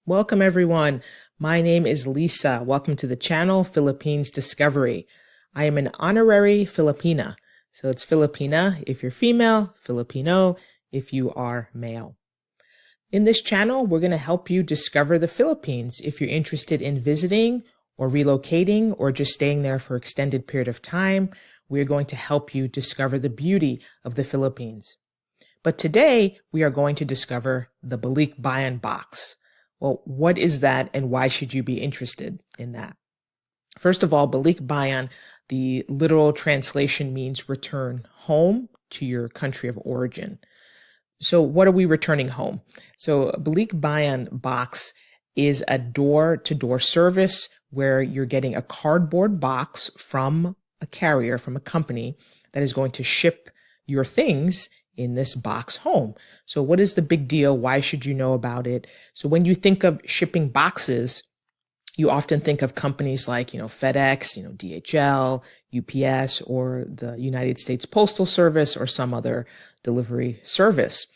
Welcome everyone. My name is Lisa. Welcome to the channel Philippines Discovery. I am an honorary Filipina. So it's Filipina if you're female, Filipino if you are male. In this channel, we're going to help you discover the Philippines if you're interested in visiting or relocating or just staying there for an extended period of time. We're going to help you discover the beauty of the Philippines. But today we are going to discover the BALIKBAYAN box. Well, what is that and why should you be interested in that? First of all, BALIKBAYAN, the literal translation means return home to your country of origin. So what are we returning home? So a BALIKBAYAN box is a door-to-door service where you're getting a cardboard box from a carrier, from a company that is going to ship your things in this box home. So what is the big deal? Why should you know about it? So when you think of shipping boxes, you often think of companies like, FedEx, DHL, UPS, or the United States Postal Service, or some other delivery service.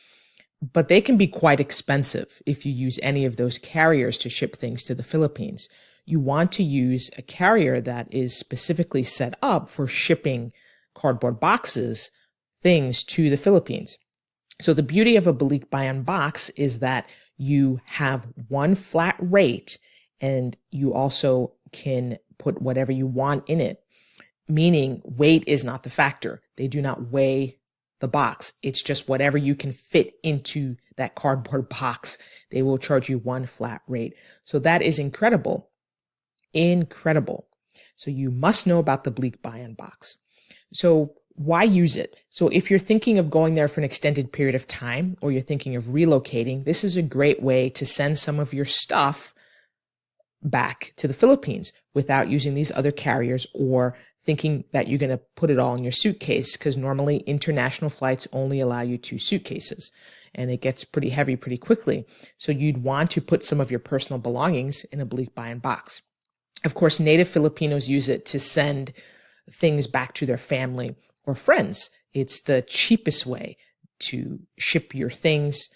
But they can be quite expensive if you use any of those carriers to ship things to the Philippines. You want to use a carrier that is specifically set up for shipping cardboard boxes, things to the Philippines. So the beauty of a BALIKBAYAN box is that you have one flat rate and you also can put whatever you want in it, meaning weight is not the factor. They do not weigh the box. It's just whatever you can fit into that cardboard box. They will charge you one flat rate. So that is incredible. Incredible. So you must know about the BALIKBAYAN box. So why use it? So if you're thinking of going there for an extended period of time, or you're thinking of relocating, this is a great way to send some of your stuff back to the Philippines without using these other carriers or thinking that you're going to put it all in your suitcase, because normally international flights only allow you 2 suitcases and it gets pretty heavy pretty quickly. So you'd want to put some of your personal belongings in a BALIKBAYAN box. Of course, native Filipinos use it to send things back to their family or friends. It's the cheapest way to ship your things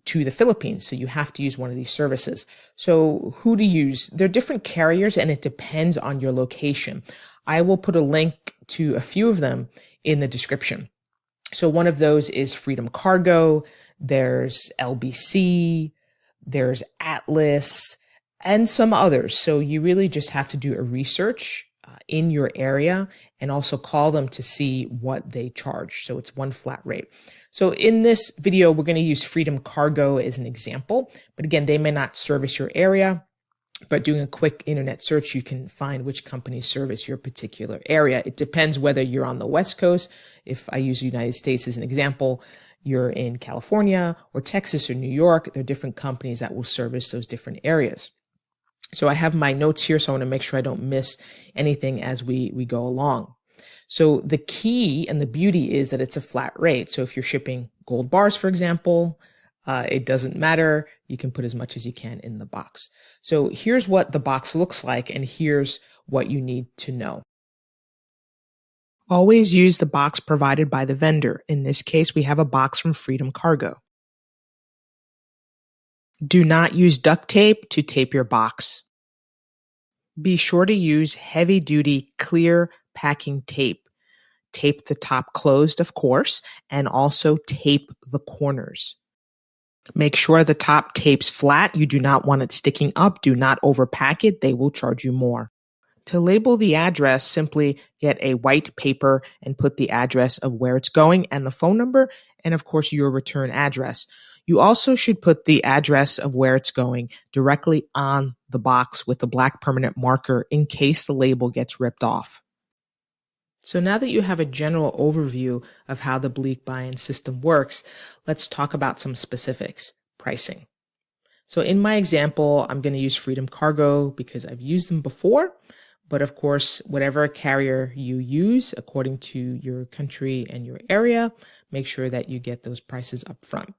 to the Philippines. So you have to use one of these services. So who to use? There are different carriers and it depends on your location. I will put a link to a few of them in the description. So one of those is Freedom Cargo. There's LBC, there's Atlas, and some others. So you really just have to do a research in your area and also call them to see what they charge. So it's one flat rate. So in this video, we're going to use Freedom Cargo as an example, but again, they may not service your area, but doing a quick internet search, you can find which companies service your particular area. It depends whether you're on the West Coast. If I use the United States as an example, you're in California or Texas or New York, there are different companies that will service those different areas. So I have my notes here, so I want to make sure I don't miss anything as we go along. So the key and the beauty is that it's a flat rate. So if you're shipping gold bars, for example, it doesn't matter. You can put as much as you can in the box. So here's what the box looks like, and here's what you need to know. Always use the box provided by the vendor. In this case, we have a box from Freedom Cargo. Do not use duct tape to tape your box. Be sure to use heavy-duty clear packing tape. Tape the top closed, of course, and also tape the corners. Make sure the top tapes flat. You do not want it sticking up. Do not overpack it. They will charge you more. To label the address, simply get a white paper and put the address of where it's going and the phone number, and of course your return address. You also should put the address of where it's going directly on the box with a black permanent marker in case the label gets ripped off. So now that you have a general overview of how the BALIKBAYAN system works, let's talk about some specifics. Pricing. So in my example, I'm going to use Freedom Cargo because I've used them before. But of course, whatever carrier you use, according to your country and your area, make sure that you get those prices up front.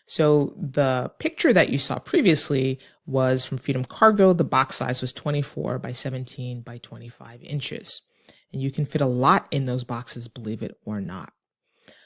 So the picture that you saw previously was from Freedom Cargo. The box size was 24 by 17 by 25 inches. And you can fit a lot in those boxes, believe it or not.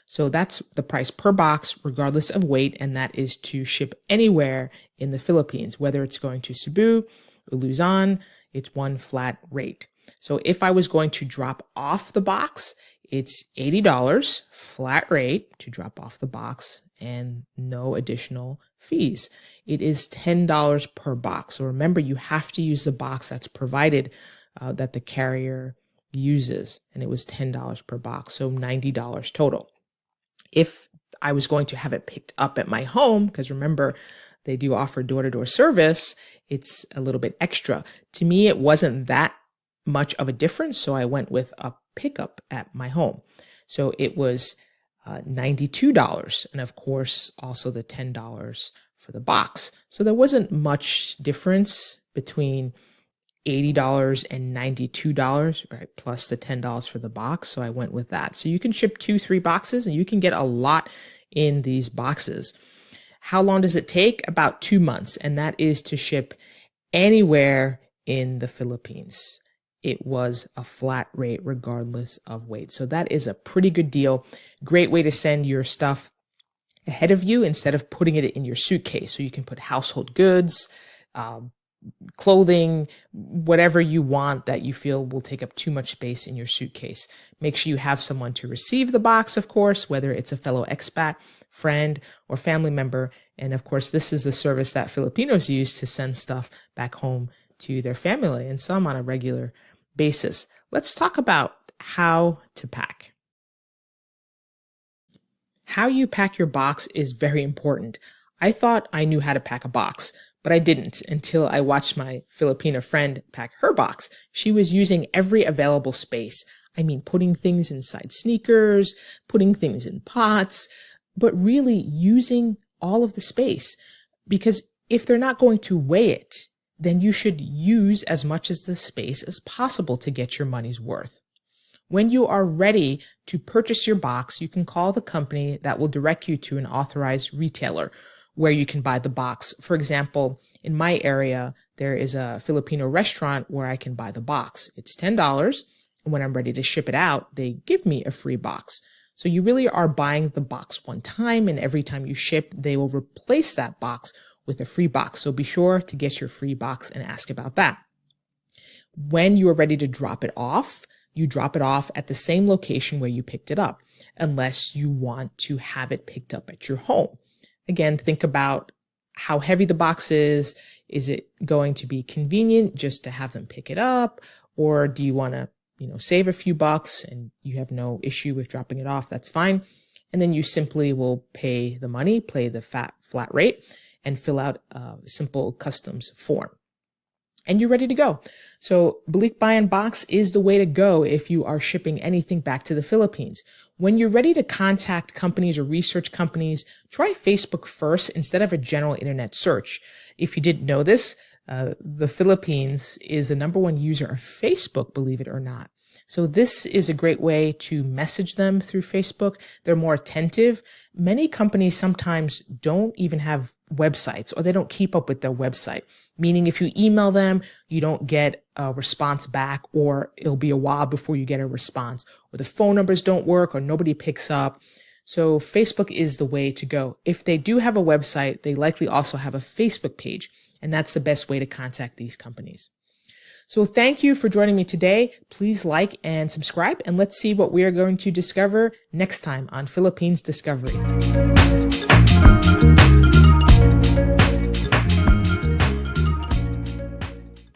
So that's the price per box, regardless of weight, and that is to ship anywhere in the Philippines, whether it's going to Cebu or Luzon, it's one flat rate. So if I was going to drop off the box, it's $80 flat rate to drop off the box and no additional fees. It is $10 per box. So remember, you have to use the box that's provided that the carrier uses, and it was $10 per box, so $90 total. If I was going to have it picked up at my home, because remember, they do offer door-to-door service, it's a little bit extra. To me, it wasn't that much of a difference, so I went with a pickup at my home. So it was $92, and of course, also the $10 for the box. So there wasn't much difference between $80 and $92, right? Plus the $10 for the box. So I went with that. So you can ship 2-3 boxes and you can get a lot in these boxes. How long does it take? About 2 months. And that is to ship anywhere in the Philippines. It was a flat rate regardless of weight. So that is a pretty good deal. Great way to send your stuff ahead of you instead of putting it in your suitcase. So you can put household goods, clothing, whatever you want that you feel will take up too much space in your suitcase. Make sure you have someone to receive the box, of course, whether it's a fellow expat, friend, or family member. And of course, this is the service that Filipinos use to send stuff back home to their family, and some on a regular basis. Let's talk about how to pack. How you pack your box is very important. I thought I knew how to pack a box, but I didn't until I watched my Filipina friend pack her box. She was using every available space. I mean, putting things inside sneakers, putting things in pots, but really using all of the space. Because if they're not going to weigh it, then you should use as much of the space as possible to get your money's worth. When you are ready to purchase your box, you can call the company that will direct you to an authorized retailer where you can buy the box. For example, in my area, there is a Filipino restaurant where I can buy the box. It's $10, and when I'm ready to ship it out, they give me a free box. So you really are buying the box one time, and every time you ship, they will replace that box with a free box. So be sure to get your free box and ask about that. When you are ready to drop it off, you drop it off at the same location where you picked it up, unless you want to have it picked up at your home. Again, think about how heavy the box is. Is it going to be convenient just to have them pick it up? Or do you want to, save a few bucks and you have no issue with dropping it off? That's fine. And then you simply will pay the money, pay the flat rate, and fill out a simple customs form. And you're ready to go. So BALIKBAYAN Box is the way to go if you are shipping anything back to the Philippines. When you're ready to contact companies or research companies, try Facebook first instead of a general internet search. If you didn't know this, the Philippines is the #1 user of Facebook, believe it or not. So this is a great way to message them through Facebook. They're more attentive. Many companies sometimes don't even have websites, or they don't keep up with their website. Meaning if you email them, you don't get a response back, or it'll be a while before you get a response, or the phone numbers don't work, or nobody picks up. So Facebook is the way to go. If they do have a website, they likely also have a Facebook page, and that's the best way to contact these companies. So thank you for joining me today. Please like and subscribe, and let's see what we are going to discover next time on Philippines Discovery.